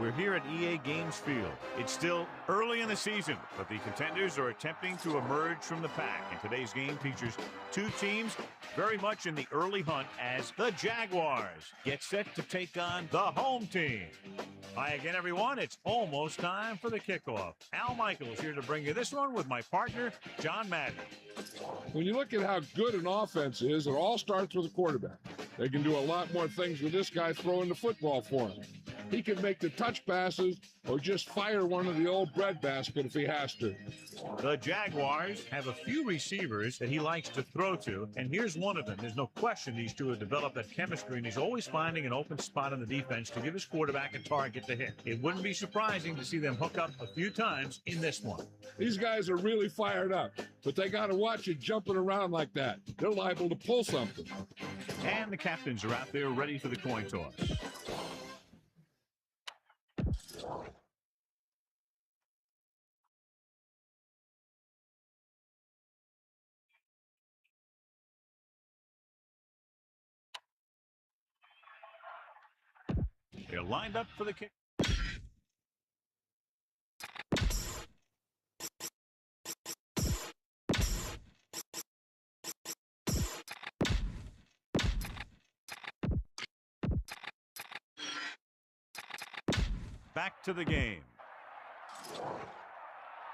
We're here at EA Games Field. It's still early in the season, but the contenders are attempting to emerge from the pack. And today's game features two teams very much in the early hunt as the Jaguars get set to take on the home team. Hi again, everyone. It's almost time for the kickoff. Al Michaels here to bring you this one with my partner, John Madden. When you look at how good an offense is, it all starts with a quarterback. They can do a lot more things with this guy throwing the football for him. He can make the touch passes or just fire one of the old breadbasket if he has to. The Jaguars have a few receivers that he likes to throw to, and here's one of them. There's no question these two have developed that chemistry, and he's always finding an open spot in the defense to give his quarterback a target to hit. It wouldn't be surprising to see them hook up a few times in this one. These guys are really fired up, but they got to watch it jumping around like that. They're liable to pull something. And the captains are out there ready for the coin toss. They're lined up for the kick. Back to the game.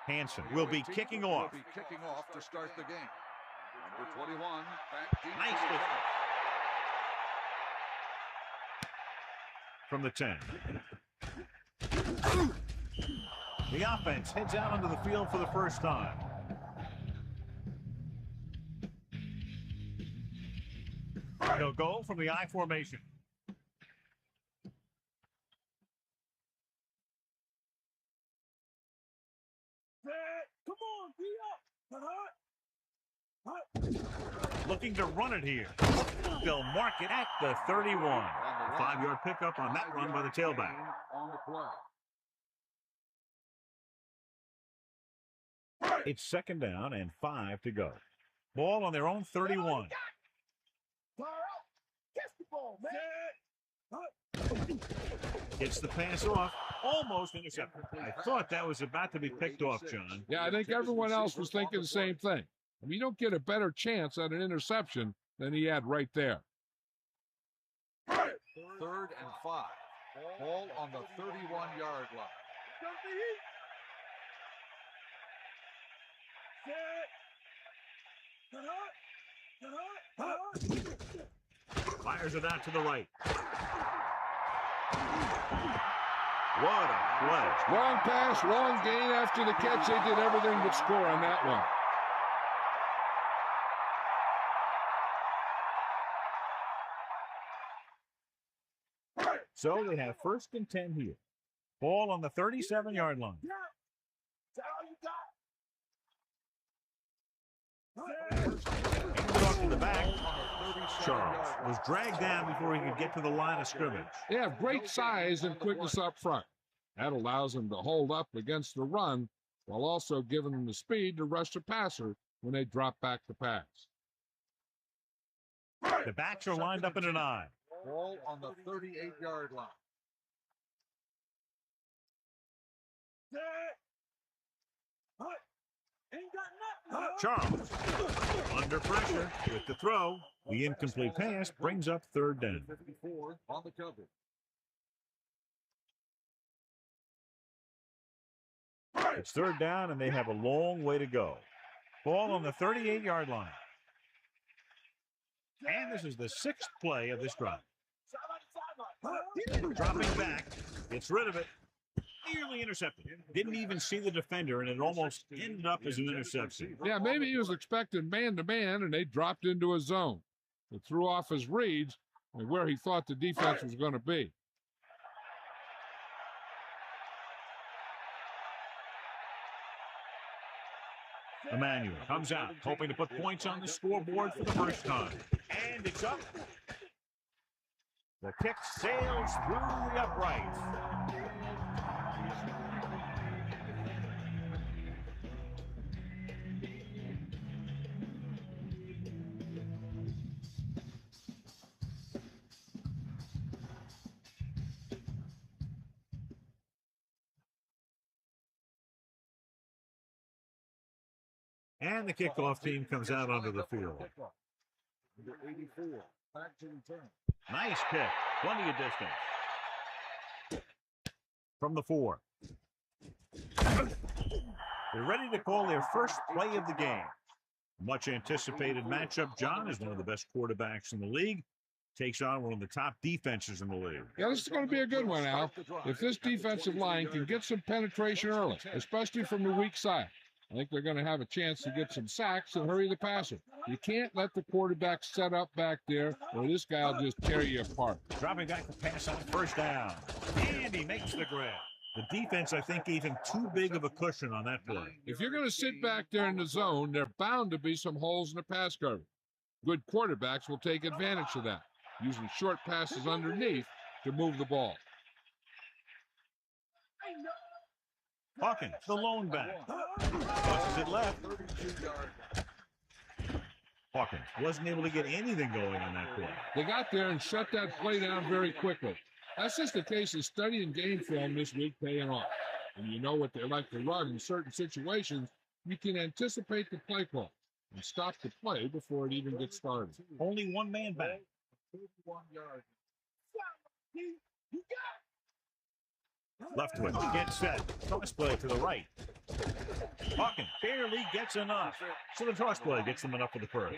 Hansen will be kicking off. Will be kicking off to start the game. Number 21, back deep. Nice lift. From the 10. The offense heads out onto the field for the first time. He'll go from the I formation. Come on, be up. Looking to run it here. They'll mark it at the 31. 5-yard pickup on that run by the tailback. On the play. It's second down and 5 to go. Ball on their own 31. Gets the pass off. Almost intercepted. I thought that was about to be picked off, John. Yeah, I think everyone else was thinking the same thing. I mean, you don't get a better chance at an interception than he had right there. 3rd and 5. Ball on the 31-yard line. Fires it out to the right. What a play. Long pass, long gain after the catch. They did everything but score on that one. So they have 1st and 10 here. Ball on the 37-yard line. Handed off to the back. Charles was dragged down before he could get to the line of scrimmage. They have great size and quickness up front. That allows them to hold up against the run while also giving them the speed to rush the passer when they drop back to pass. The backs are lined up in an I. Ball on the 38-yard line. Charles under pressure with the throw. The incomplete pass brings up 3rd down. 54 on the cover. It's 3rd down, and they have a long way to go. Ball on the 38-yard line. And this is the 6th play of this drive. Dropping back. Gets rid of it. Nearly intercepted. Didn't even see the defender, and it almost ended up as an interception. Yeah, maybe he was expecting man-to-man, and they dropped into a zone. It threw off his reads and where he thought the defense was going to be. Emmanuel comes out, hoping to put points on the scoreboard for the first time. And it's up. The kick sails through the uprights. And the kickoff team comes out onto the field. Number 84, back to return. Nice kick. Plenty of distance. From the 4. They're ready to call their first play of the game. Much anticipated matchup. John is one of the best quarterbacks in the league. Takes on one of the top defenses in the league. Yeah, this is going to be a good one, Al. If this defensive line can get some penetration early, especially from the weak side, I think they're going to have a chance to get some sacks and hurry the passer. You can't let the quarterback set up back there, or this guy will just tear you apart. Dropping back to pass on first down. And he makes the grab. The defense, I think, gave him too big of a cushion on that play. If you're going to sit back there in the zone, there are bound to be some holes in the pass coverage. Good quarterbacks will take advantage of that, using short passes underneath to move the ball. Hawkins, the lone back. Tosses it left. Hawkins wasn't able to get anything going on that play. They got there and shut that play down very quickly. That's just the case of studying game film this week paying off. When you know what they like to run in certain situations, you can anticipate the play call and stop the play before it even gets started. Only one man back. 31 yards. Left twitch, gets set. Toss play to the right. Hawkins barely gets enough. So the toss play gets them enough for the first.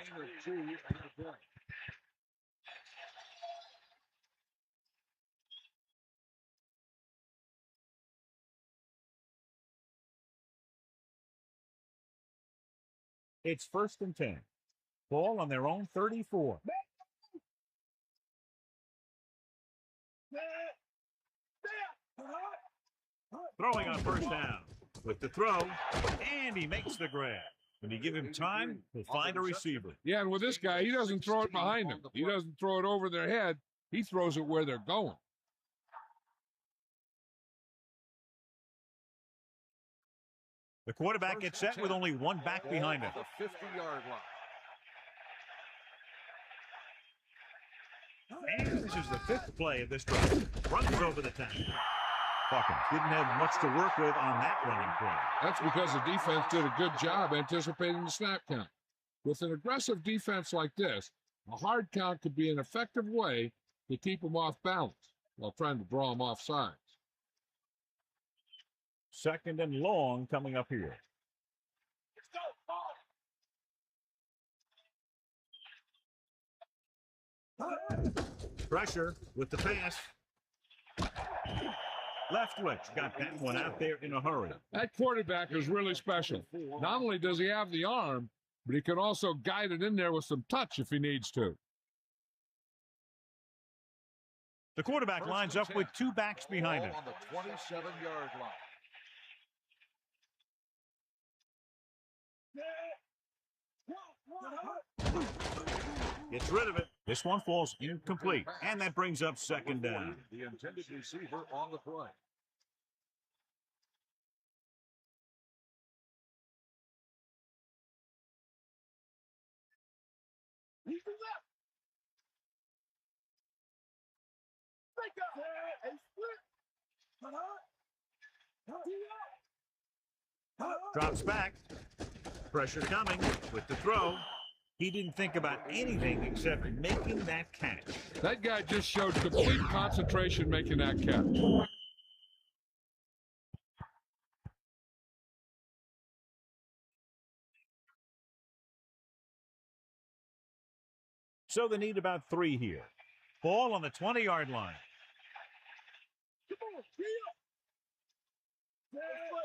It's 1st and 10. Ball on their own 34. Throwing on first down. With the throw, and he makes the grab. When you give him time, he'll find a receiver. Yeah, and with this guy, he doesn't throw it behind him. He doesn't throw it over their head. He throws it where they're going. The quarterback gets set with only one back behind him. The 50-yard line. And this is the 5th play of this drive. Runs over the tackle. Hawkins didn't have much to work with on that running play. That's because the defense did a good job anticipating the snap count. With an aggressive defense like this, a hard count could be an effective way to keep them off balance while trying to draw them off sides. 2nd and long coming up here. Pressure with the pass. Left twitch got that one out there in a hurry. That quarterback is really special. Not only does he have the arm, but he can also guide it in there with some touch if he needs to. The quarterback lines up with 2 backs behind him. On the 27-yard line. Gets rid of it. This one falls incomplete, and that brings up 2nd down. The intended receiver on the play. Drops back. Pressure coming with the throw. He didn't think about anything except making that catch. That guy just showed complete concentration making that catch. So they need about 3 here. Ball on the 20-yard line.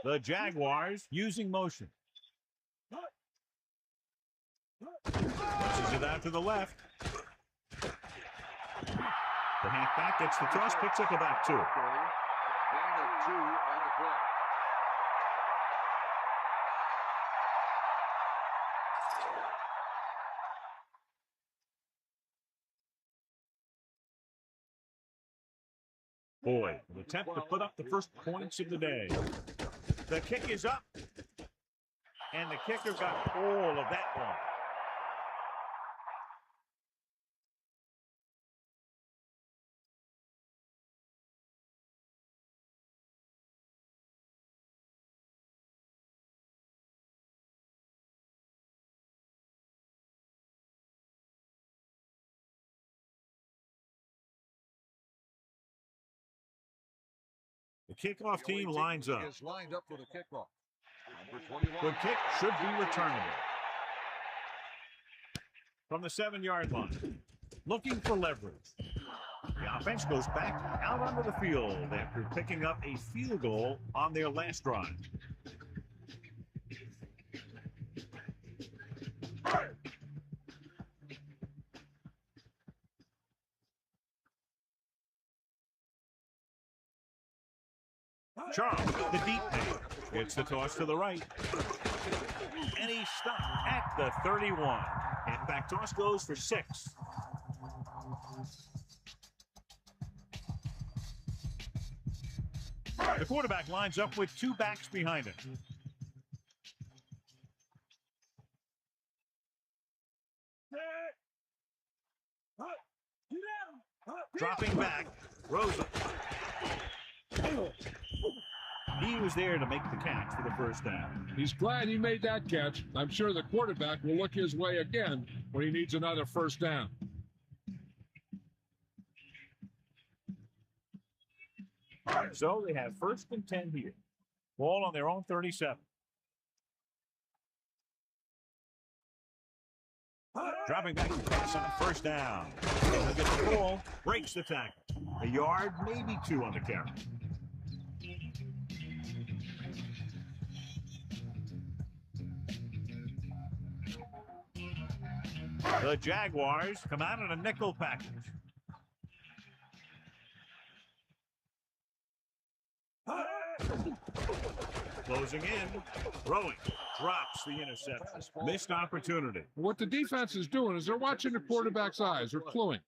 The Jaguars using motion. Pushes it out to the left. The halfback gets the toss, picks up about 2. Gain of 2 on the play. Boyd will attempt to put up the first points of the day. The kick is up, and the kicker got all of that one. The kickoff team lines up. Is lined up for the kickoff. Number 21. The kick should be returnable. From the 7-yard line. Looking for leverage. The offense goes back out onto the field after picking up a field goal on their last drive. Charles, the deep pass. Gets the toss to the right. And he's stopped at the 31. Halfback toss goes for 6. The quarterback lines up with 2 backs behind him. Dropping back, Rosa. He was there to make the catch for the first down. He's glad he made that catch. I'm sure the quarterback will look his way again when he needs another first down. So they have 1st and 10 here. Ball on their own 37. Dropping back to pass on the first down. He'll get the ball, breaks the tackle. A yard, maybe 2 on the carry. The Jaguars come out in a nickel package. Closing in, throwing, drops the interception. Missed opportunity. What the defense is doing is they're watching the quarterback's eyes. They're cluing.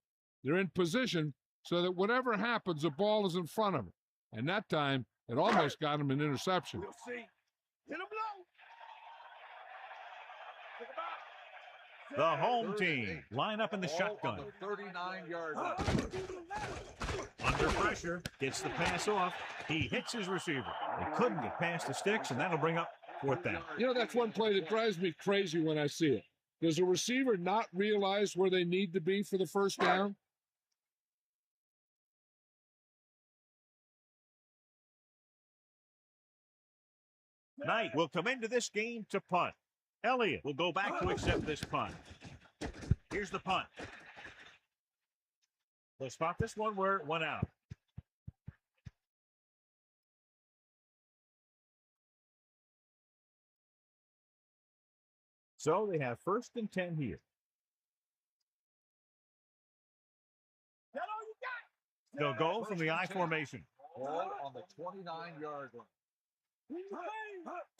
They're in position so that whatever happens, the ball is in front of him. And that time, it almost got him an interception. We'll see. Hit him low. The home team line up in the shotgun. 39-yard line. Under pressure, gets the pass off. He hits his receiver. They couldn't get past the sticks, and that'll bring up 4th down. You know, that's one play that drives me crazy when I see it. Does a receiver not realize where they need to be for the first down? Knight will come into this game to punt. Elliott will go back to accept this punt. Here's the punt. They'll spot this one where it went out. So they have 1st and 10 here. They'll go from the I formation. Ball on the 29-yard line.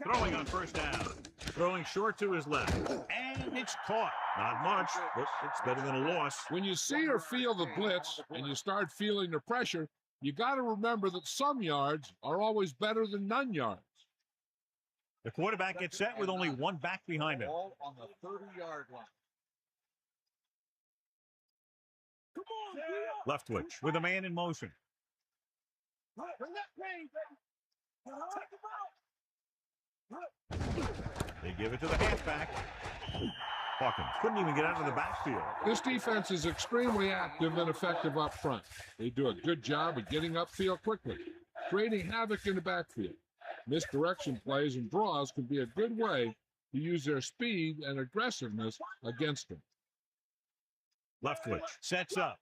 Throwing on first down. Throwing short to his left. And it's caught. Not much, but it's better than a loss. When you see or feel the blitz and you start feeling the pressure, you got to remember that some yards are always better than none yards. The quarterback gets set with only 1 back behind him. Ball on the 30-yard line. Leftwich with a man in motion. They give it to the halfback. Hawkins couldn't even get out of the backfield. This defense is extremely active and effective up front. They do a good job of getting upfield quickly, creating havoc in the backfield. Misdirection plays and draws can be a good way to use their speed and aggressiveness against them. Leftwich sets up.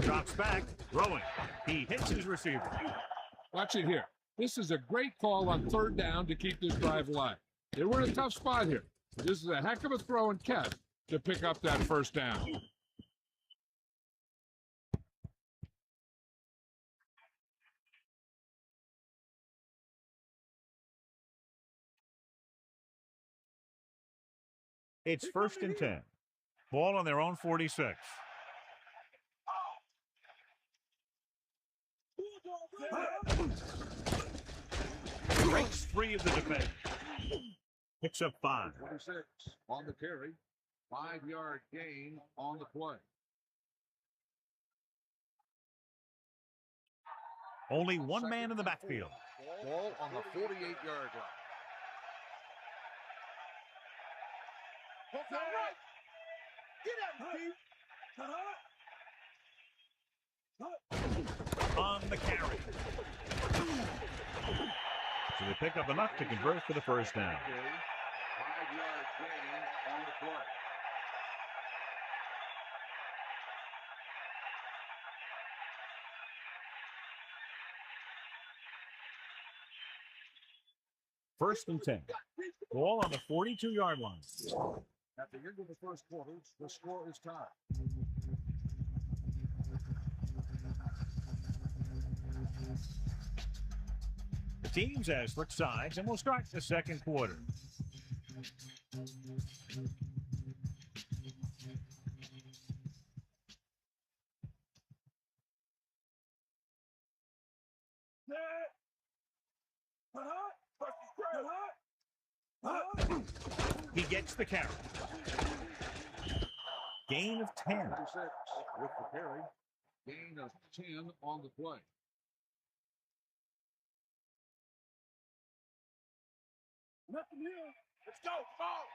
Drops back, throwing. He hits his receiver. Watch it here. This is a great call on 3rd down to keep this drive alive. They were in a tough spot here. This is a heck of a throw and catch to pick up that first down. It's 1st and 10. Ball on their own 46. Breaks free of the defense. Picks up 5. 26 on the carry. 5-yard gain on the play. Only 1 man in the backfield. Ball on the 48-yard line. That's all right. Get out, Steve. the carry. So they pick up enough to convert for the first down. 5-yard gain on the play. First and 10. Ball on the 42-yard line. At the end of the first quarter, the score is tied. The teams has switched sides, and we'll start the second quarter. He gets the carry. Gain of 10. 26 with the carry. Gain of 10 on the play. Nothing here. Let's go. Ball.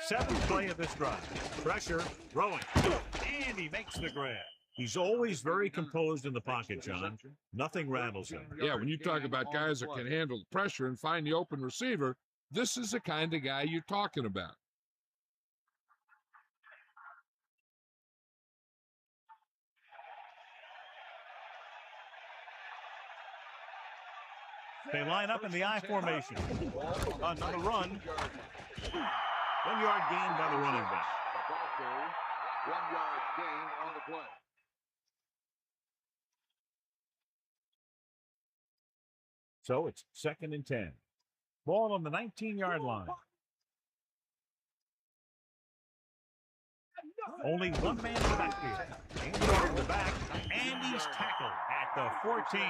Seventh play of this drive. Pressure, throwing, and he makes the grab. He's always very composed in the pocket, John. Nothing rattles him. Yeah, when you talk about guys that can handle the pressure and find the open receiver, this is the kind of guy you're talking about. They line up in the I formation. On the run. 1 yard gain by the running back. 1 yard gain on the play. So it's second and 10. Ball on the 19-yard line. Only one man in the backfield. Ain't in the back, and he's tackled at the 14.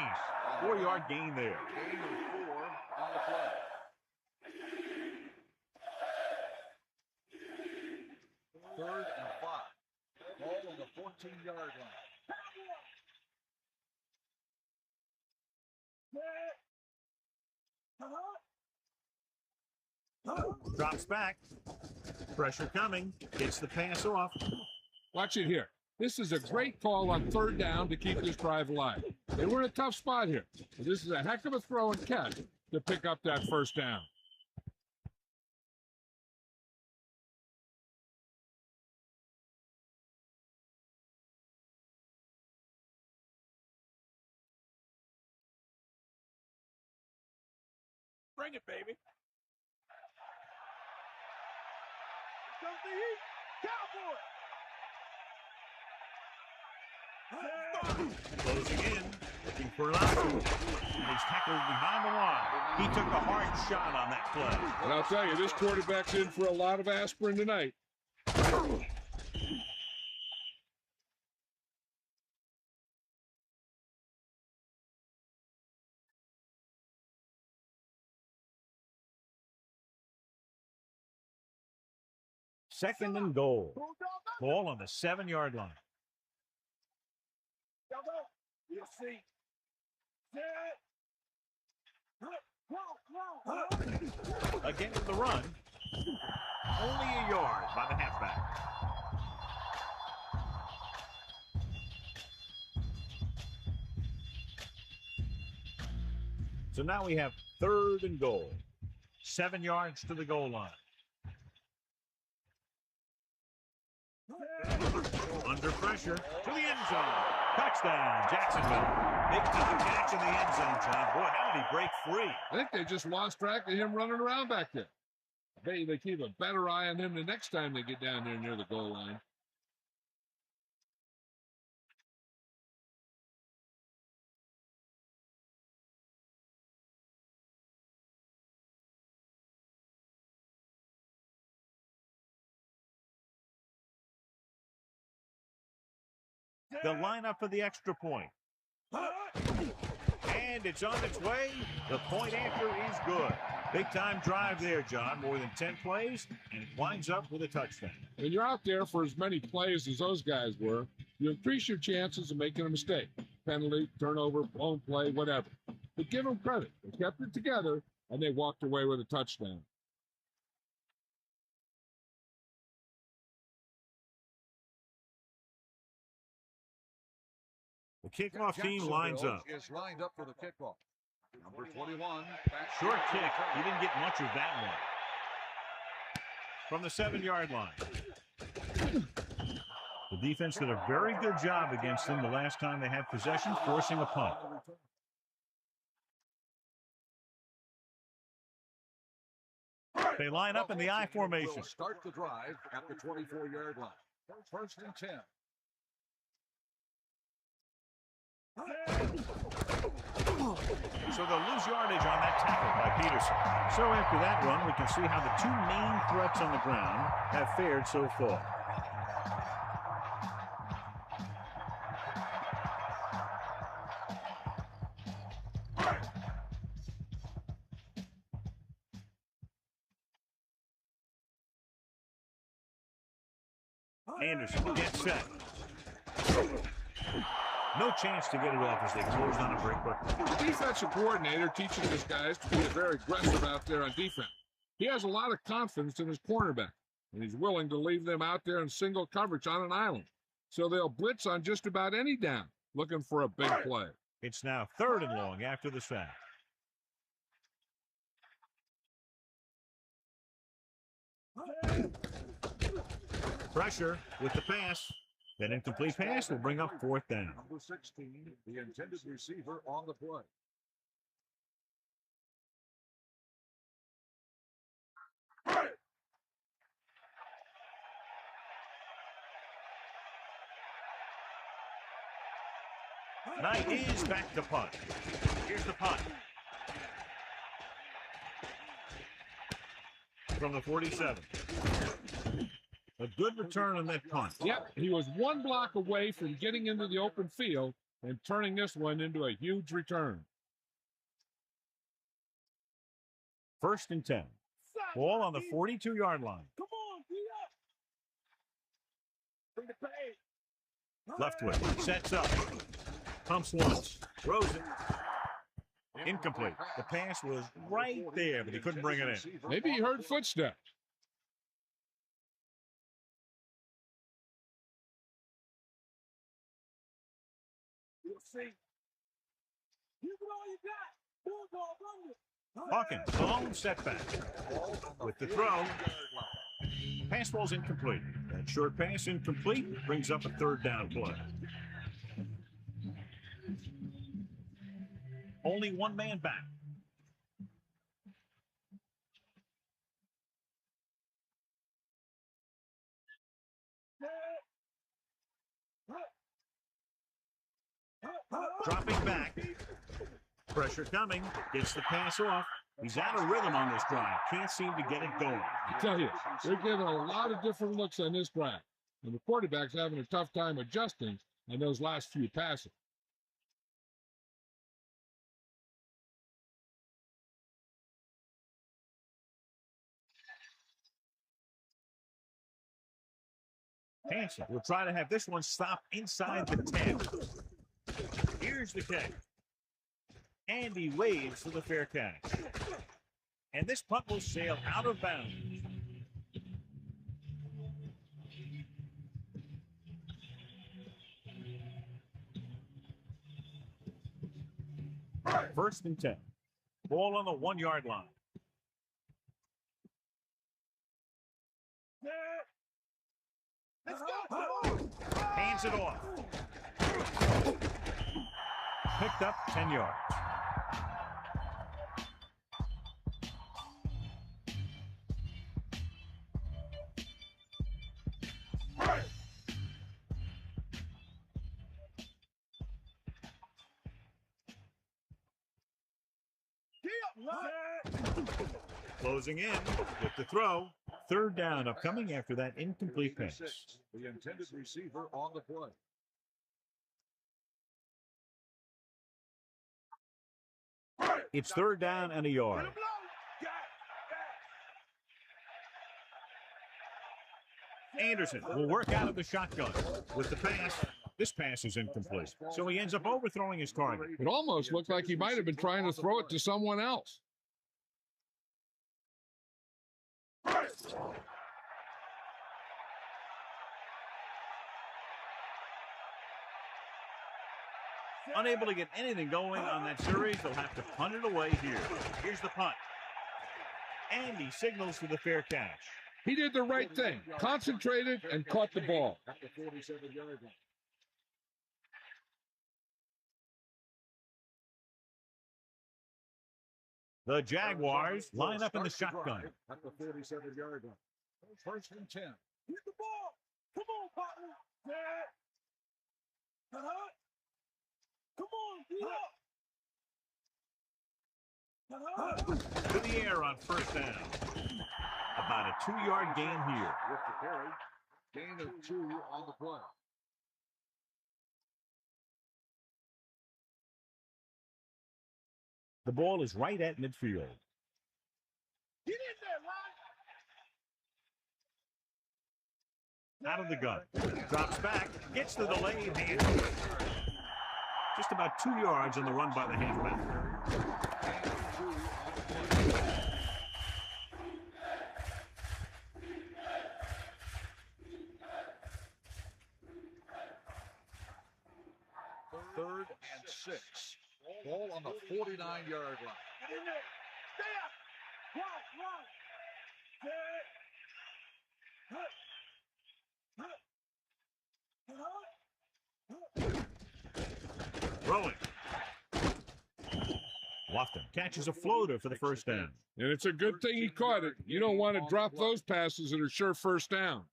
4-yard gain there. Gain of 4 on the play. Third and 5. Ball on the 14-yard line. Drops back. Pressure coming. Gets the pass off. Watch it here. This is a great call on third down to keep this drive alive. They were in a tough spot here. But this is a heck of a throw and catch to pick up that first down. Bring it, baby. Comes the heat. Cowboy. Closing in. Looking for an option. And he's tackled behind the line. He took a hard shot on that play. And I'll tell you, this quarterback's in for a lot of aspirin tonight. Second and goal. Ball on the 7-yard line. You see. Again with the run. Only a yard by the halfback. So now we have third and goal. 7 yards to the goal line. Under pressure to the end zone. Touchdown, Jacksonville. Big time catch in the end zone, John. Boy, how did he break free? I think they just lost track of him running around back there. I bet you they keep a better eye on him the next time they get down there near the goal line. The lineup for the extra point. And it's on its way. The point after is good. Big time drive there, John. More than 10 plays, and it winds up with a touchdown. When you're out there for as many plays as those guys were, you increase your chances of making a mistake. Penalty, turnover, blown play, whatever. But give them credit. They kept it together, and they walked away with a touchdown. kickoff team lines up. Is lined up for the kickoff. Number 21. Short kick. He didn't get much of that one. From the 7-yard line. The defense did a very good job against them the last time they had possession, forcing a punt. They line up in the I formation. Start the drive at the 24-yard line. First and 10. So they'll lose yardage on that tackle by Peterson. So after that run, we can see how the two main threats on the ground have fared so far. Anderson gets set. No chance to get it off as they closed on a break quickly. The defensive coordinator teaching his guys to be very aggressive out there on defense. He has a lot of confidence in his cornerback, and he's willing to leave them out there in single coverage on an island. So they'll blitz on just about any down, looking for a big play. It's now 3rd and long after the sack. Pressure with the pass. That incomplete pass will bring up 4th down. Number 16, the intended receiver on the play. Knight is back to punt. Here's the punt. From the 47. A good return on that punt. Yep, he was one block away from getting into the open field and turning this one into a huge return. 1st and 10. Ball on the 42-yard line. Come on, beat up. Bring the pace. Left foot. Sets up. Pumps once. Throws it. Incomplete. The pass was right there, but he couldn't bring it in. Maybe he heard footsteps. You'll see. Give it all you got. Bulldog, run it. Hawkins, long setback. With the throw. Pass ball's incomplete. That short pass incomplete brings up a 3rd down play. Only one man back. Dropping back. Pressure coming. Gets the pass off. He's out of rhythm on this drive. Can't seem to get it going. I tell you, they're giving a lot of different looks on this drive. And the quarterback's having a tough time adjusting on those last few passes. Hansen will try to have this one stop inside the 10. Here's the kick. And he waves for the fair catch. And this punt will sail out of bounds. First and 10. Ball on the 1-yard line. Let's go. Hands it off. Picked up 10 yards. Closing in with the throw. 3rd down upcoming after that incomplete pass. The intended receiver on the play. It's 3rd down and a yard. Anderson will work out of the shotgun with the pass. This pass is incomplete, so he ends up overthrowing his target. It almost looked like he might have been trying to throw it to someone else. Unable to get anything going on that series, they'll have to punt it away here. Here's the punt. And he signals for the fair catch. He did the right thing, concentrated and caught the ball. At the 47-yard line. The Jaguars line up in the shotgun. At the 47-yard line. First and 10. Hit the ball. Come on, partner. Yeah. Come on, get up. To the air on first down. About a 2-yard gain here. With the carry. Gain of 2 on the play. The ball is right at midfield. Get in there, Out of the gun. Drops back. Gets the delayed hand. Just about 2 yards on the run by the halfback. Third and 6. Ball on the 49-yard line. Get in there. Stay up. Throwing. Lofton catches a floater for the first down. And it's a good thing he caught it. You don't want to drop those passes that are sure first downs.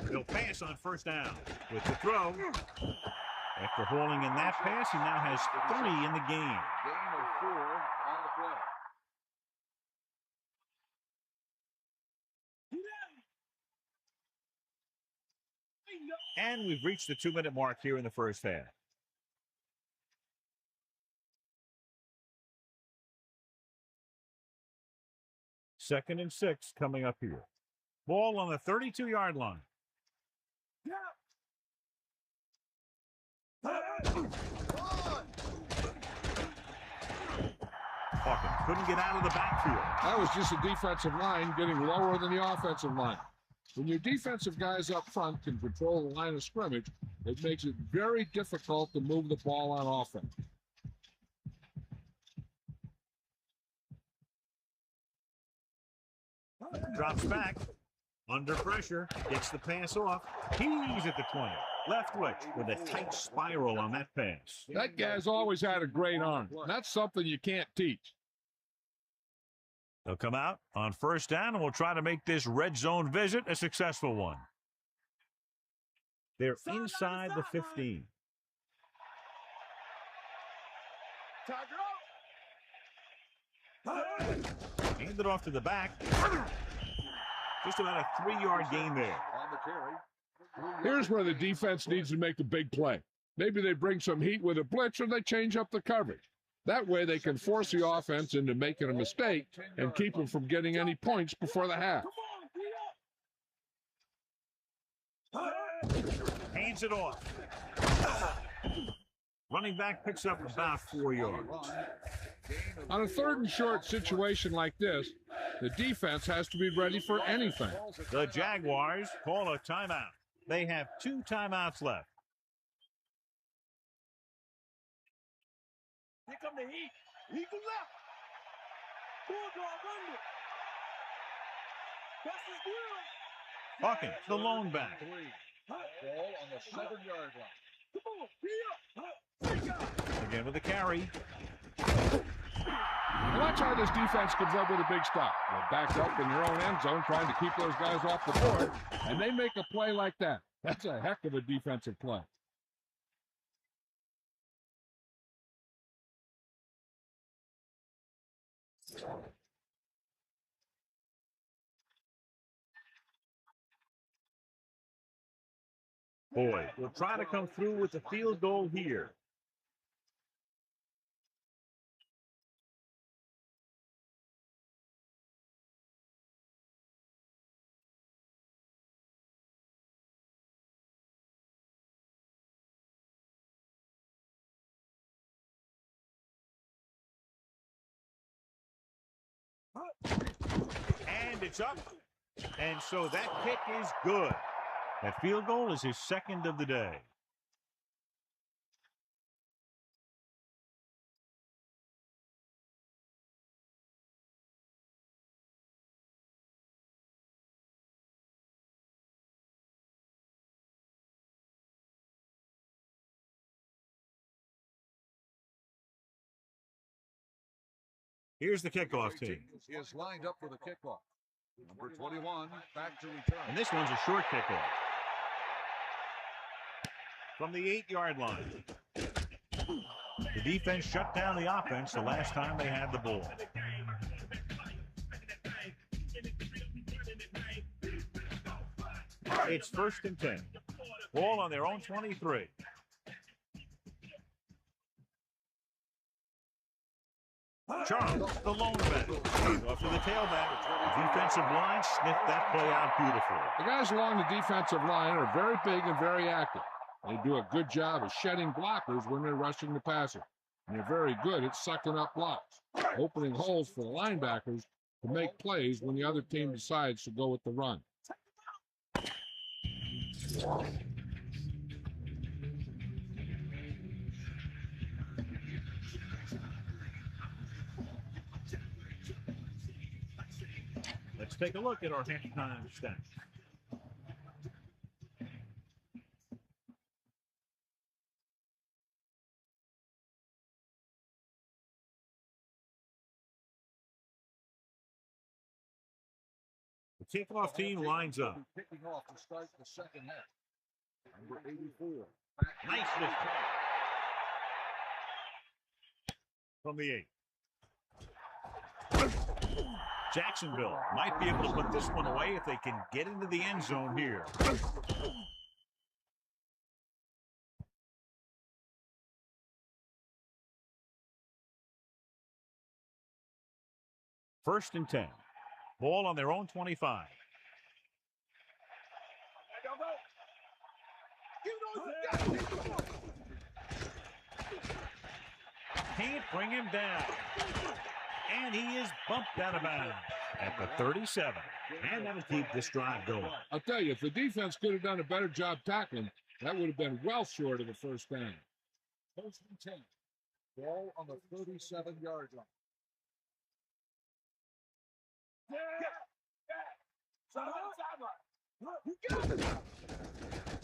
He'll pass on first down with the throw. After hauling in that pass, he now has 3 in the game. Gain of 4 on the play. And we've reached the 2-minute mark here in the first half. Second and 6 coming up here. Ball on the 32-yard line. Hawkins couldn't get out of the backfield. That was just a defensive line getting lower than the offensive line. When your defensive guys up front can control the line of scrimmage, it makes it very difficult to move the ball on offense. Drops back. Under pressure. Gets the pass off. He's at the 20. Left witch with a tight spiral on that pass. That guy's always had a great arm. That's something you can't teach. They'll come out on first down, and we'll try to make this red zone visit a successful one. They're inside the 15. Hand it off to the back. Just about a 3-yard gain there. On the carry. Here's where the defense needs to make a big play. Maybe they bring some heat with a blitz or they change up the coverage. That way they can force the offense into making a mistake and keep them from getting any points before the half. Hands it off. Running back picks up about 4 yards. On a 3rd and short situation like this, the defense has to be ready for anything. The Jaguars call a timeout. They have 2 timeouts left. Here come the heat. Eagle left. Bulldog under. That's his Hawkins, will. the lone back. Ball on the 7-yard line. Come on, Again with the carry. Watch how this defense comes up with a big stop. They're backed up in their own end zone trying to keep those guys off the board, and they make a play like that. That's a heck of a defensive play. Boyd will try to come through with the field goal here. And it's up. And so that kick is good. That field goal is his second of the day. Here's the kickoff team. He is lined up for the kickoff. Number 21, back to return. And this one's a short kickoff. From the 8-yard line. The defense shut down the offense the last time they had the ball. It's 1st and 10. Ball on their own 23. Charles, the lone back. Off to the tailback. The defensive line sniffed that play out beautifully. The guys along the defensive line are very big and very active. They do a good job of shedding blockers when they're rushing the passer. And they're very good at sucking up blocks, opening holes for the linebackers to make plays when the other team decides to go with the run. Let's take a look at our halftime stats. The kickoff team lines up. Kicking off to start the second half. Number 84. Nice lift. From the 8. Jacksonville might be able to put this one away if they can get into the end zone here. First and 10. Ball on their own 25. Can't bring him down. And he is bumped out of bounds at the 37. And that'll keep this drive going. I'll tell you, if the defense could have done a better job tackling, that would have been well short of the first down. 1st and 10. Ball on the 37-yard line.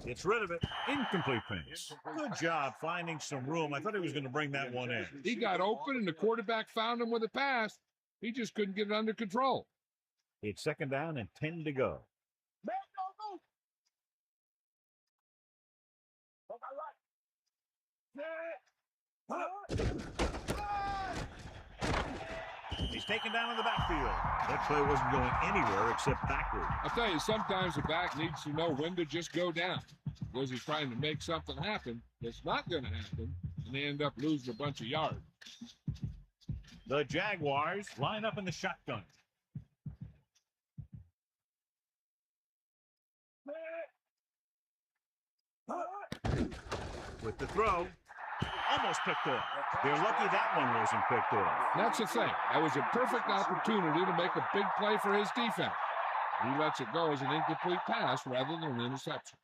Gets rid of it. Incomplete pass. Good job finding some room. I thought he was going to bring that one in. He got open, and the quarterback found him with a pass. He just couldn't get it under control. It's 2nd down and 10 to go. He's taken down in the backfield. That play wasn't going anywhere except backward. I'll tell you, sometimes the back needs to know when to just go down because he's trying to make something happen that's not going to happen, and they end up losing a bunch of yards. The Jaguars line up in the shotgun. With the throw. Almost picked off. They're lucky that one wasn't picked off. That's the thing. That was a perfect opportunity to make a big play for his defense. He lets it go as an incomplete pass rather than an interception.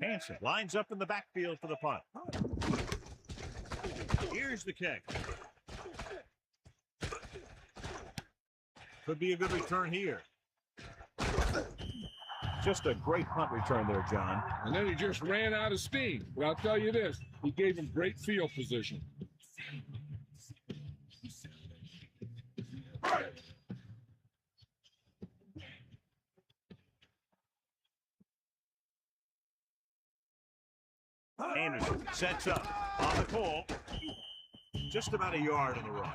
Hansen lines up in the backfield for the punt. Here's the kick. Could be a good return here. Just a great punt return there, John. And then he just ran out of steam. But I'll tell you this, he gave him great field position. Anderson sets up on the call. Just about a yard on the run.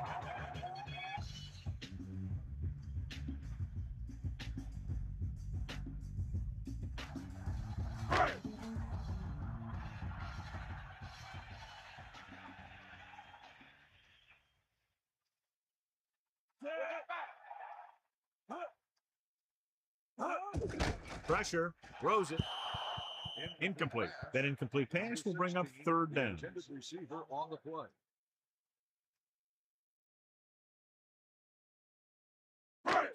Pressure, throws it. Incomplete. That incomplete pass will bring up third down. Intended receiver on the play.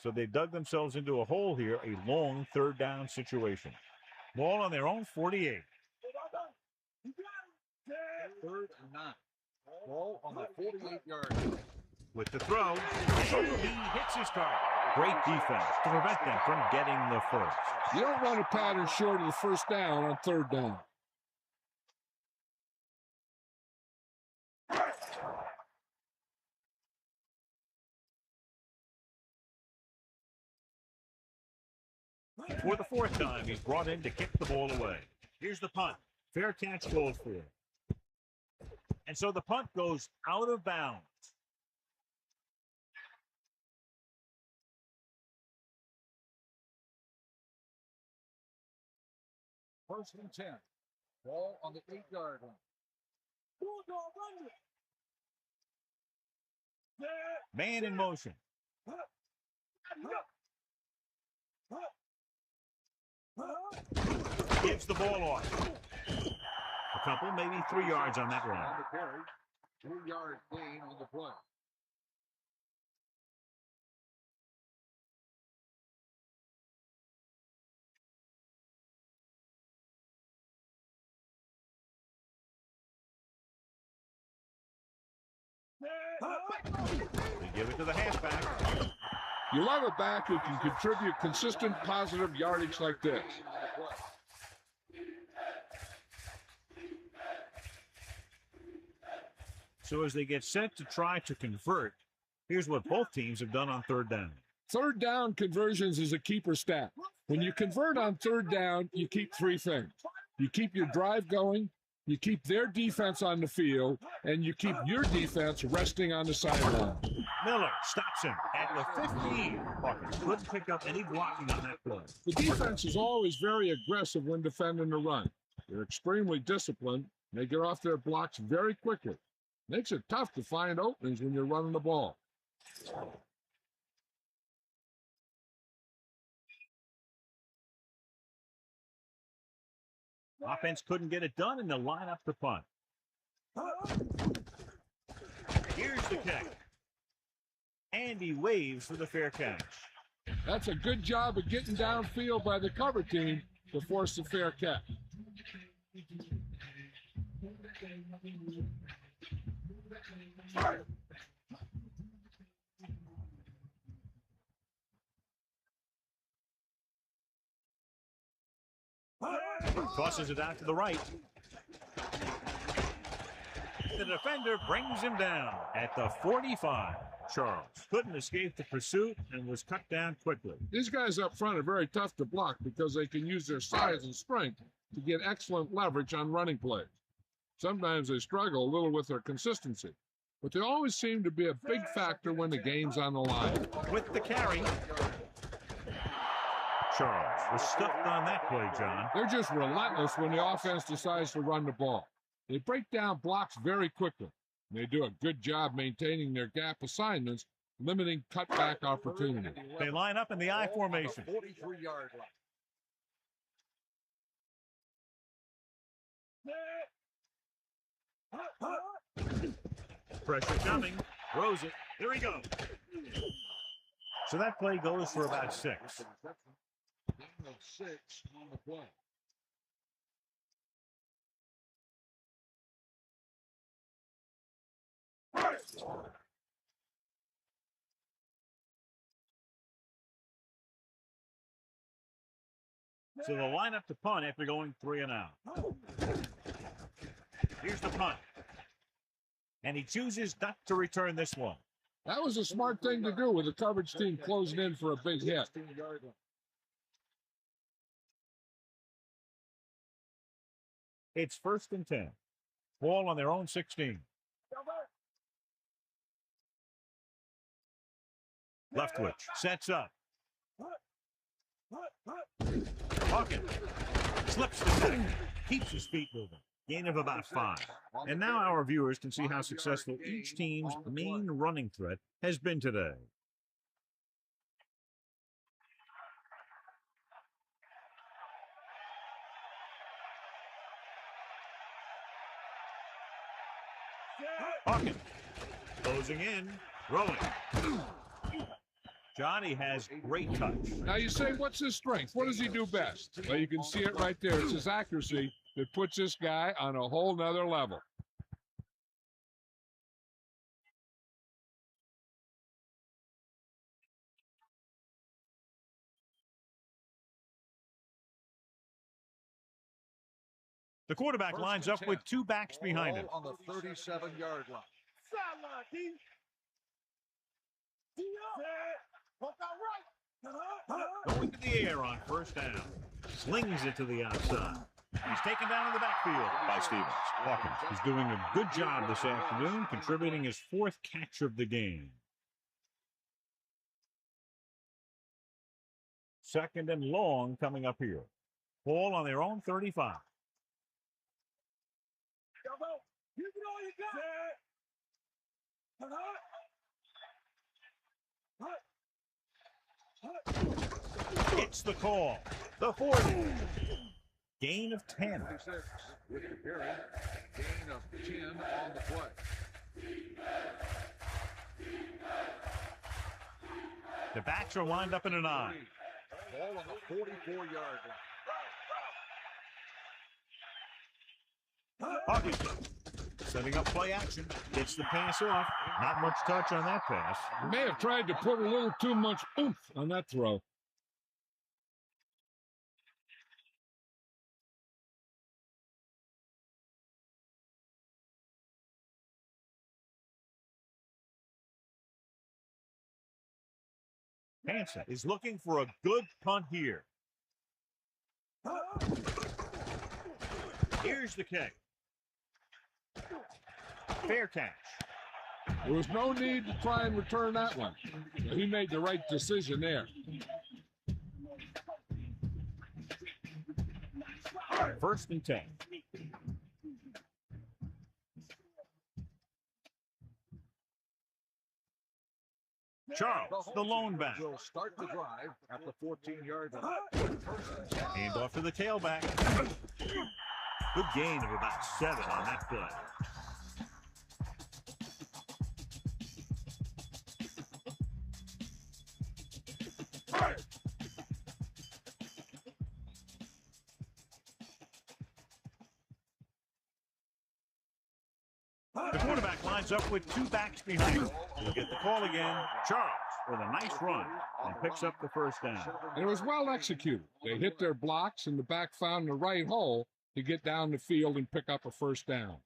So they dug themselves into a hole here, a long third down situation. Ball on their own 48. Third and 9. Ball on the 48-yard line. With the throw, and he hits his target. Great defense to prevent them from getting the first. You don't run a pattern short of the first down on third down. For the fourth time, he's brought in to kick the ball away. Here's the punt. Fair catch goes for it. And so the punt goes out of bounds. First and 10. Ball on the 8-yard line. Man in motion. Gives the ball off. A couple, maybe 3 yards on that run. On the carry. 3-yard gain on the play. They give it to the halfback. You love a back who can contribute consistent positive yardage like this. So as they get set to try to convert, here's what both teams have done on third down. Third down conversions is a keeper stat. When you convert on third down, you keep three things. You keep your drive going, you keep their defense on the field, and you keep your defense resting on the sideline. Miller stops him at the 15. Hawkins couldn't pick up any blocking on that play. The defense is always very aggressive when defending the run. They're extremely disciplined. They get off their blocks very quickly. Makes it tough to find openings when you're running the ball. Offense couldn't get it done, and they'll line up the punt. Here's the kick. And he waves for the fair catch. That's a good job of getting downfield by the cover team to force the fair catch. Tosses it out to the right. The defender brings him down at the 45. Charles couldn't escape the pursuit and was cut down quickly. These guys up front are very tough to block because they can use their size and strength to get excellent leverage on running plays. Sometimes they struggle a little with their consistency, but they always seem to be a big factor when the game's on the line. With the carry, Charles was stuffed on that play, John. They're just relentless when the offense decides to run the ball. They break down blocks very quickly. They do a good job maintaining their gap assignments, limiting cutback opportunity. They line up in the I formation. 43-yard line. Pressure coming. Throws it. There he goes. So that play goes for about 6. Gain of 6 on the play. So they'll line up to punt after going 3 and out. Here's the punt. And he chooses not to return this one. That was a smart thing to do with the coverage team closing in for a big hit. It's 1st and 10. Ball on their own 16. Leftwich sets up. Hawkins slips the tackle, keeps his feet moving. Gain of about 5. And now our viewers can see how successful each team's main running threat has been today. Hawkins closing in, throwing. Johnny has great touch. Now you say, what's his strength? What does he do best? Well, you can see it right there. It's his accuracy that puts this guy on a whole nother level. The quarterback lines up with two backs behind him. On the 37-yard line. Sideline, D. D up. Walk out right. Going to the air on first down. Slings it to the outside. He's taken down in the backfield by Stevens. Hawkins is doing a good job this afternoon, contributing his fourth catch of the game. Second and long coming up here. Ball on their own 35. You get all you got. It's the call. The 40. Gain of 10. 26 with the carry. Gain of 10 on the play. The backs are lined up in a 9. Ball on the 44-yard line. Hawkins setting up play action. Gets the pass off. Not much touch on that pass. He may have tried to put a little too much oomph on that throw. Hansen is looking for a good punt here. Here's the kick. Fair catch. There was no need to try and return that one. He made the right decision there. First and 10. Charles, the lone back. Will start the drive at the 14-yard line. Hand off to the tailback. Good gain of about 7 on that play. The quarterback lines up with two backs behind him. He'll get the call again. Charles with a nice run and picks up the first down. And it was well executed. They hit their blocks, and the back found the right hole to get down the field and pick up a first down.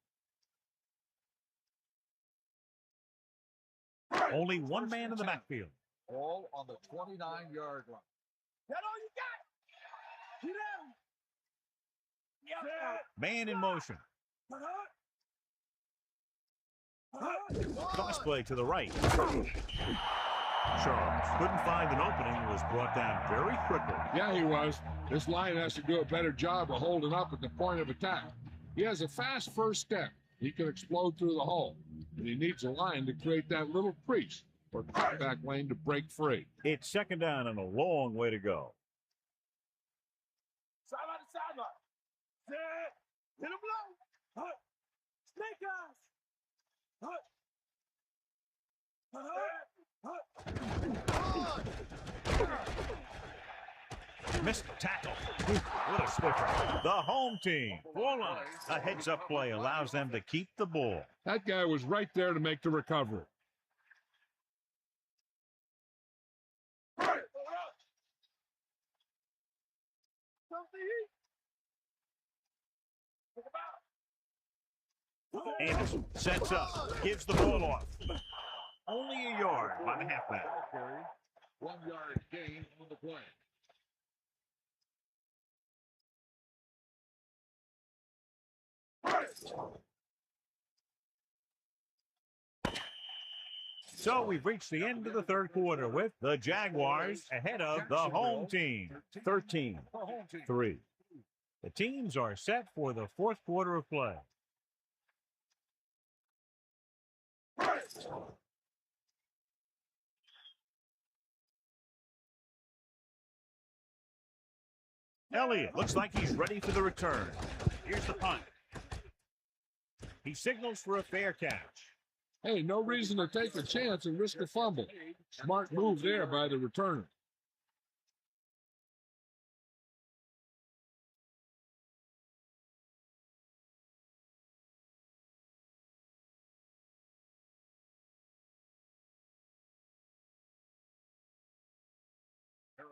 Only one man in the backfield. Ball on the 29-yard line. That all you got? Get out. Man in motion. Toss play to the right. Charles couldn't find an opening and was brought down very quickly. Yeah, he was. This line has to do a better job of holding up at the point of attack. He has a fast first step. He can explode through the hole. And he needs a line to create that little crease for the cutback lane to break free. It's second down and a long way to go. Sideline to sideline. Set. Hit him low. Snake eyes. Missed the tackle. What a swiffer. The home team. Ball on it. A heads-up play allows them to keep the ball. That guy was right there to make the recovery. Anderson sets up, gives the ball off. Only a yard by the halfback. 1-yard gain on the play. So we've reached the end of the third quarter with the Jaguars ahead of the home team, 13-3. The teams are set for the fourth quarter of play. Elliott looks like he's ready for the return. Here's the punt. He signals for a fair catch. Hey, no reason to take a chance and risk a fumble. Smart move there by the returner.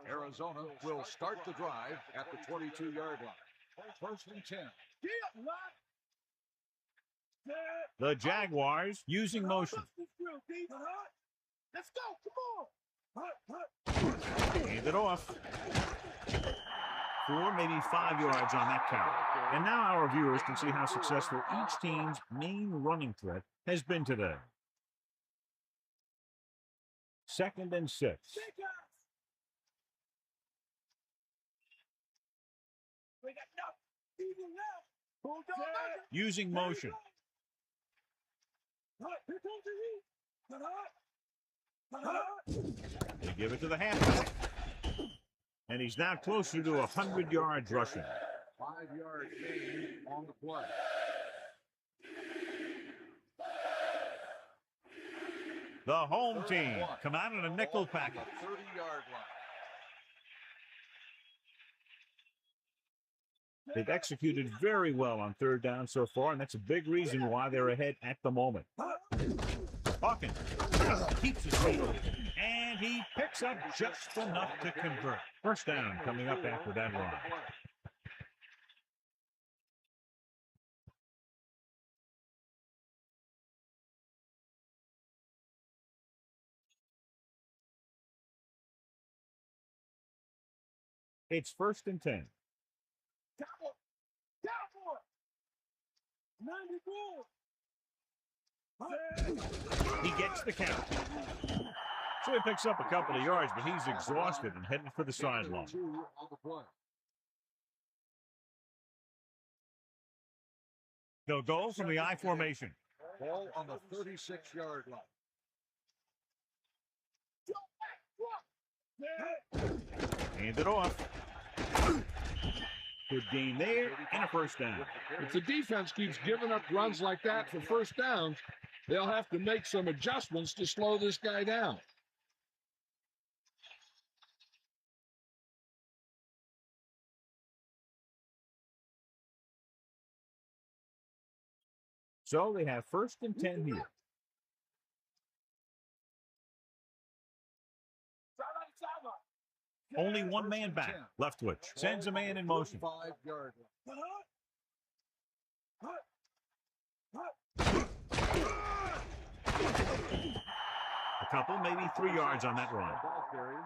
Arizona will start the drive at the 22-yard line. First and 10. The Jaguars using motion. Let's go. Come on. Hand it off. 4, maybe 5 yards on that carry. And now our viewers can see how successful each team's main running threat has been today. 2nd and 6. Using motion. They give it to the halfback. And he's now closer to 100 yards rushing. 5-yard gain on the play. The home team come out in a nickel package. 30-yard line. They've executed very well on 3rd down so far, and that's a big reason why they're ahead at the moment. Hawkins keeps his feet, and he picks up just enough to convert. First down coming up after that run. It's 1st and 10. He gets the count. So he picks up a couple of yards, but he's exhausted and headed for the sideline. They'll go from the I formation. Ball on the 36-yard line. Hand it off. Good gain there and a first down. If the defense keeps giving up runs like that for first downs, they'll have to make some adjustments to slow this guy down. So they have 1st and 10 here. Only one man back. Leftwich sends a man in motion. 5-yard A couple, maybe 3 yards on that run. ball carry.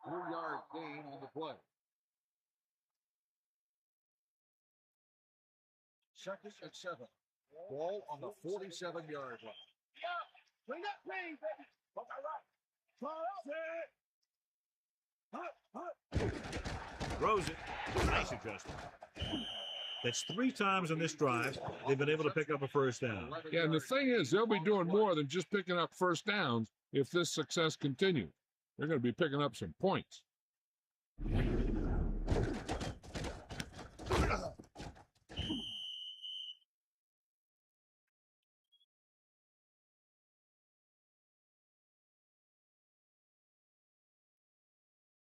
4-yard gain on the play. 2nd and 7. Ball on the 47-yard line. Bring that pain, baby. Throws it. Nice adjustment. That's 3 times on this drive they've been able to pick up a first down. Yeah, and the thing is, they'll be doing more than just picking up first downs if this success continues. They're going to be picking up some points.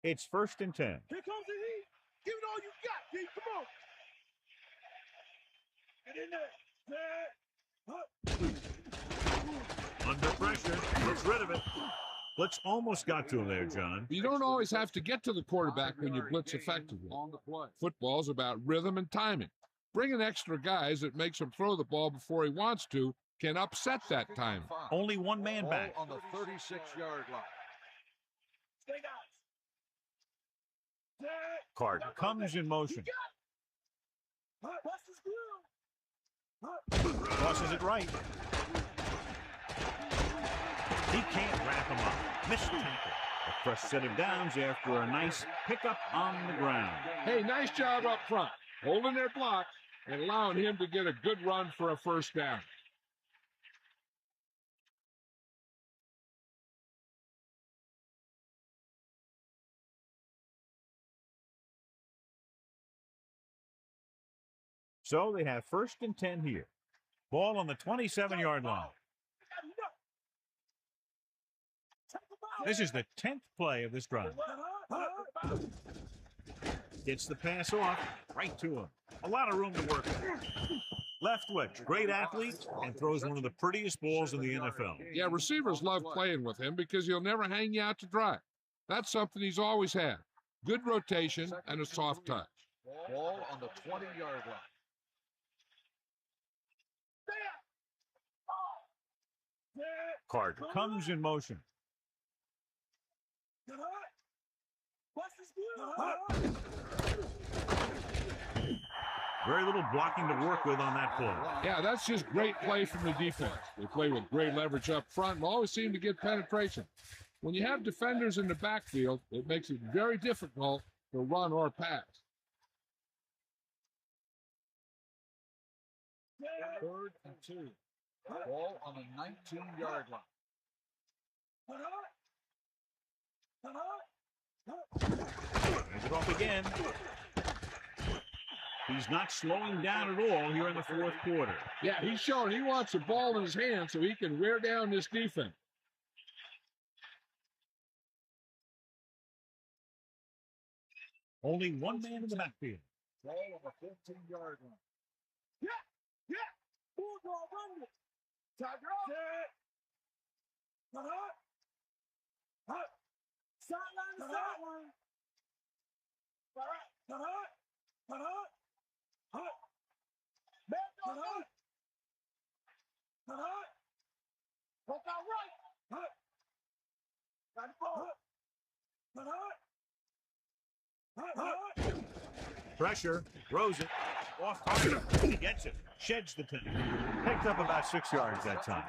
It's 1st and 10. Here comes the heat. Give it all you got, Pete. Come on. Get in there. Under pressure. Gets rid of it. Blitz almost got to him there, John. You don't always have to get to the quarterback when you blitz effectively. Football's about rhythm and timing. Bringing extra guys that makes him throw the ball before he wants to can upset that timing. Only one man back. On the 36-yard line. Stay down. Carter comes in motion. Crosses it right. He can't wrap him up. Missed tackle. A fresh set of downs after a nice pickup on the ground. Hey, nice job up front, holding their block and allowing him to get a good run for a first down. So they have 1st and 10 here. Ball on the 27-yard line. This is the 10th play of this drive. Gets the pass off right to him. A lot of room to work with. Left twitch, great athlete, and throws one of the prettiest balls in the NFL. Yeah, receivers love playing with him because he'll never hang you out to dry. That's something he's always had. Good rotation and a soft touch. Ball on the 20-yard line. Carter comes in motion. Very little blocking to work with on that play. Yeah, that's just great play from the defense. They play with great leverage up front and always seem to get penetration. When you have defenders in the backfield, it makes it very difficult to run or pass. 3rd and 2. Ball on the 19-yard line. Hands it off again. He's not slowing down at all here in the 4th quarter. Yeah, he's showing he wants the ball in his hand so he can wear down this defense. Only one man in the backfield. Ball on the 15-yard line. Bulldog, run it. Tiger up. Sideline to sideline. Back up. Walk out right. Got the ball. Pressure, throws it, off target, he gets it, sheds the 10. Picked up about 6 yards that time.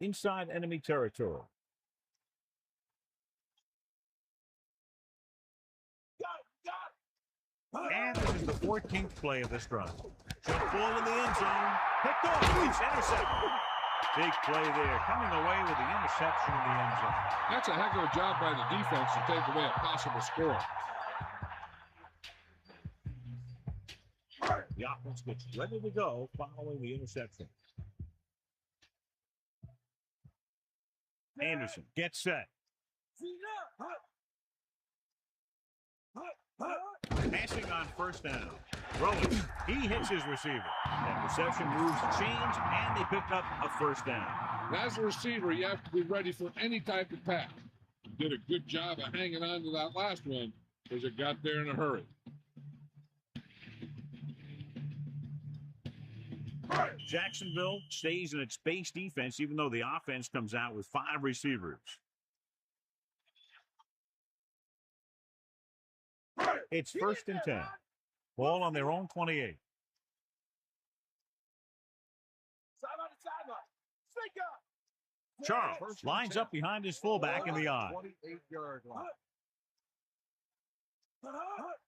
Inside enemy territory. And this is the 14th play of this drive. Jump ball in the end zone. Picked off. It's intercepted. Big play there. Coming away with the interception in the end zone. That's a heck of a job by the defense to take away a possible score. The offense gets ready to go following the interception. Anderson gets set. Passing on first down. Throwing. He hits his receiver. That reception moves the chains, and they picked up a first down. As a receiver, you have to be ready for any type of pass. You did a good job of hanging on to that last one because it got there in a hurry. Jacksonville stays in its base defense, even though the offense comes out with 5 receivers. It's 1st and 10. Ball on their own 28. Charles lines up behind his fullback in the eye. 28-yard line.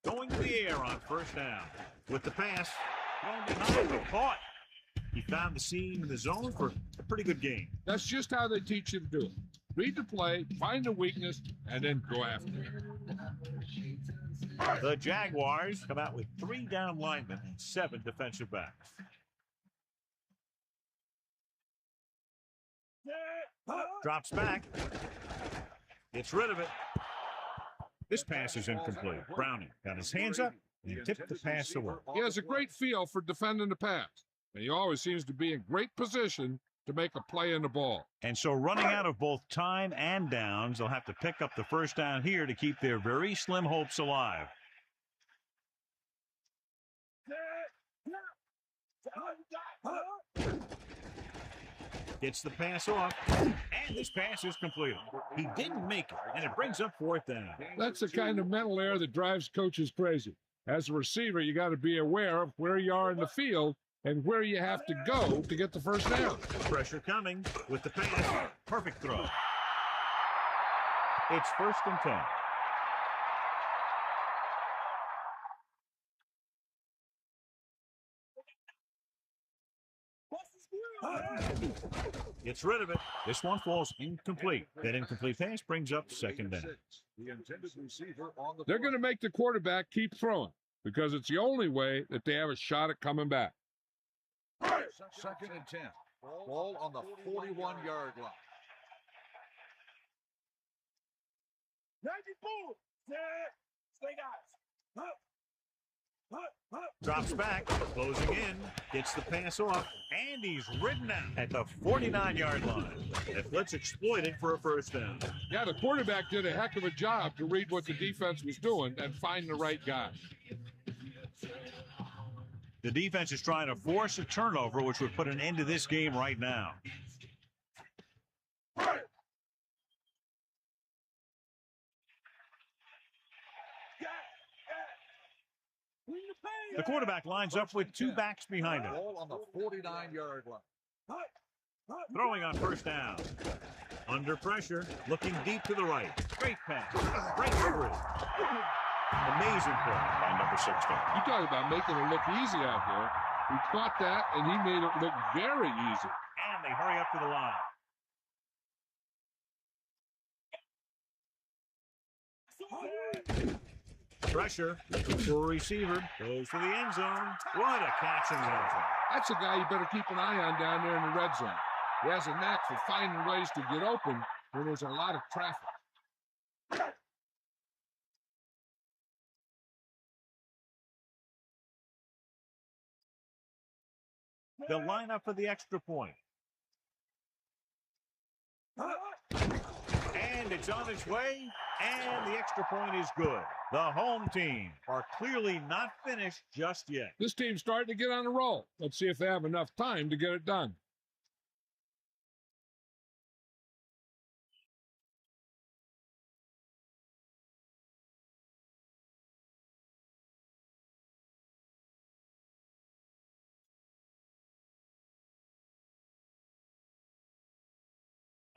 Going to the air on first down. With the pass, thrown behind, but caught. He found the seam in the zone for a pretty good game. That's just how they teach you to do it. Read the play, find the weakness, and then go after it. The Jaguars come out with 3 down linemen and 7 defensive backs. Drops back. Gets rid of it. This pass is incomplete. Browning got his hands up and tipped the pass away. He has a great feel for defending the pass, and he always seems to be in great position to make a play in the ball. And so running out of both time and downs, they'll have to pick up the first down here to keep their very slim hopes alive. Gets the pass off, and this pass is completed. He didn't make it, and it brings up 4th down. That's the kind of mental error that drives coaches crazy. As a receiver, you got to be aware of where you are in the field and where you have to go to get the first down. Pressure coming with the pass. Perfect throw. It's 1st and 10. Gets rid of it. This one falls incomplete. That incomplete pass brings up second down. The intended receiver on the They're going to make the quarterback keep throwing because it's the only way that they have a shot at coming back. Second and 10. Ball on the 41-yard line. 94. Stay guys. Drops back, closing in, gets the pass off, and he's ridden out at the 49-yard line. The blitz exploited for a first down. Yeah, the quarterback did a heck of a job to read what the defense was doing and find the right guy. The defense is trying to force a turnover, which would put an end to this game right now. The quarterback lines up with two backs behind him. Ball on the 49-yard line. Throwing on first down. Under pressure, looking deep to the right. Great pass. Great coverage. Amazing play by number 16. You talk about making it look easy out there. He caught that, and he made it look very easy. And they hurry up to the line. Pressure, looking for a receiver, goes to the end zone. What a catch in the end zone. That's a guy you better keep an eye on down there in the red zone. He has a knack for finding ways to get open when there's a lot of traffic. They'll line up for the extra point. And it's on its way, and the extra point is good. The home team are clearly not finished just yet. This team's starting to get on a roll. Let's see if they have enough time to get it done.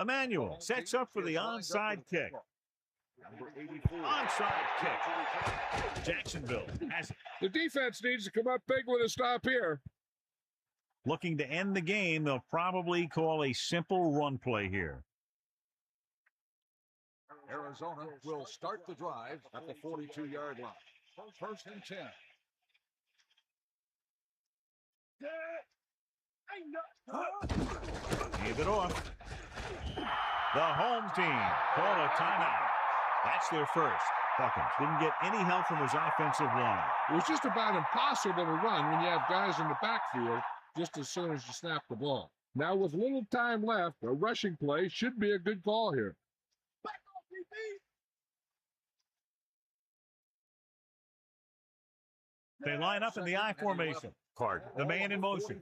Emmanuel sets up for the onside kick. Number 84. Onside kick. Jacksonville has it. The defense needs to come up big with a stop here. Looking to end the game, they'll probably call a simple run play here. Arizona will start the drive at the 42-yard line. First and 10. Hand it off. The home team call a timeout. That's their first. Hawkins didn't get any help from his offensive line. It was just about impossible to run when you have guys in the backfield just as soon as you snap the ball. Now with little time left, a rushing play should be a good call here. They line up in the I formation. Card, the man in motion.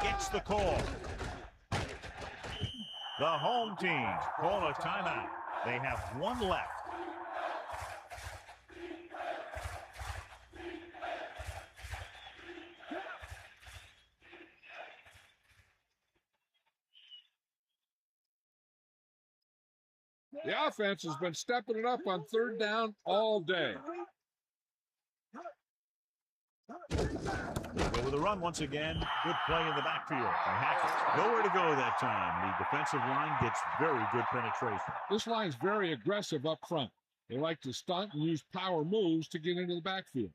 Gets the call. The home team call a timeout. They have one left. The offense has been stepping it up on third down all day. Go with a run once again. Good play in the backfield by Hackett. Nowhere to go that time. The defensive line gets very good penetration. This line's very aggressive up front. They like to stunt and use power moves to get into the backfield.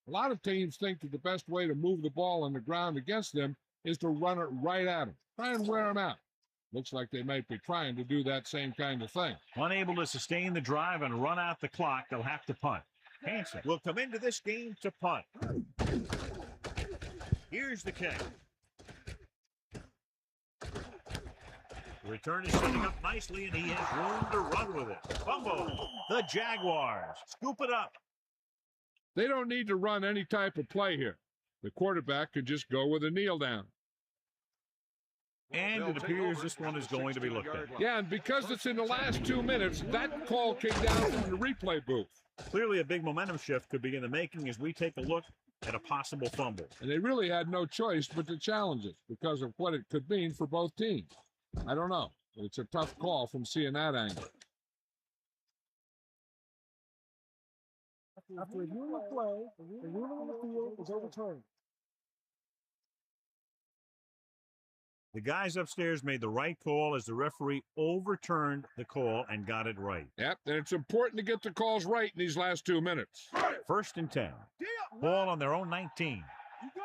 A lot of teams think that the best way to move the ball on the ground against them is to run it right at them. Try and wear them out. Looks like they might be trying to do that same kind of thing. Unable to sustain the drive and run out the clock, they'll have to punt. Hansen will come into this game to punt. Here's the kick. The return is setting up nicely, and he has room to run with it. Fumble. The Jaguars scoop it up. They don't need to run any type of play here. The quarterback could just go with a kneel down. And it appears this one is going to be looked at. Yeah, and because it's in the last 2 minutes, that call came down from the replay booth. Clearly a big momentum shift could be in the making as we take a look at a possible fumble. And they really had no choice but to challenge it because of what it could mean for both teams. I don't know. It's a tough call from seeing that angle. After reviewing the play, the ruling on the field was overturned. The guys upstairs made the right call as the referee overturned the call and got it right. Yep, and it's important to get the calls right in these last 2 minutes. 1st and 10. Ball on their own 19. You got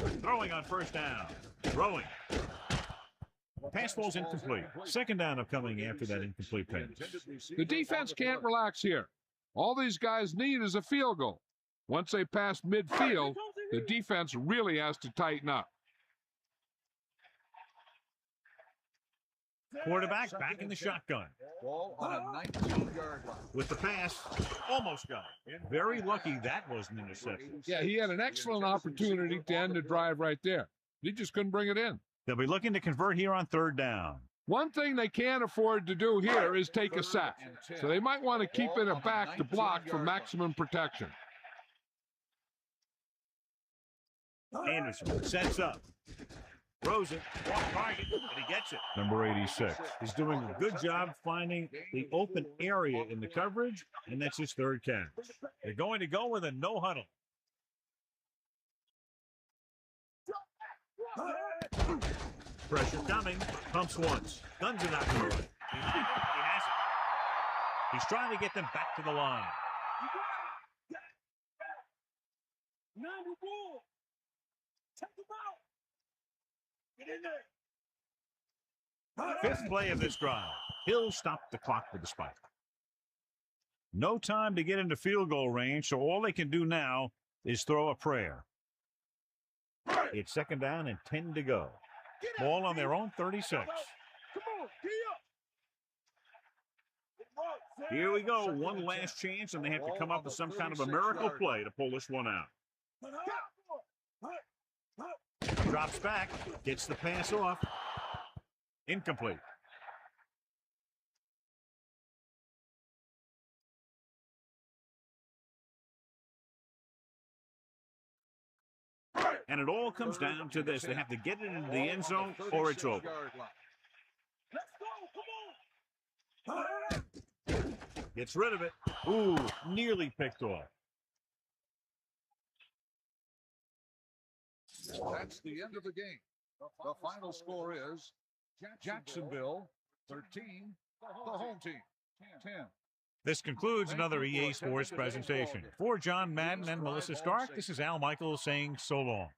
him. Throwing on 1st down. Throwing. Pass ball's incomplete. 2nd down upcoming after that incomplete pass. The defense can't relax here. All these guys need is a field goal. Once they pass midfield, the defense really has to tighten up. Quarterback back in the shotgun. Ball on a 19-yard line. With the pass, almost got it. Very lucky that was an interception. Yeah, he had an excellent opportunity to end the drive right there. He just couldn't bring it in. They'll be looking to convert here on 3rd down. One thing they can't afford to do here is take a sack, so they might want to keep it a back to block for maximum protection. Anderson sets up. Throws it. Off target, and he gets it. Number 86. He's doing a good job finding the open area in the coverage, and that's his 3rd catch. They're going to go with a no huddle. Pressure coming. Pumps once. Guns it out to the right. He has it. He's trying to get them back to the line. Number 4. Take him out. Get in there. 5th play of this drive. He'll stop the clock with the spike. No time to get into field goal range, so all they can do now is throw a prayer. It's 2nd down and 10 to go. Ball on their own 36. Come on, get up. Here we go. One last chance, and they have to come up with some kind of a miracle play to pull this one out. Drops back, gets the pass off. Incomplete. And it all comes down to this. They have to get it into the end zone or it's over. Let's go. Come on. Gets rid of it. Ooh, nearly picked off. That's the end of the game. The final score is Jacksonville 13, the home team 10. This concludes another EA Sports presentation. For John Madden and Melissa Stark, this is Al Michaels saying so long.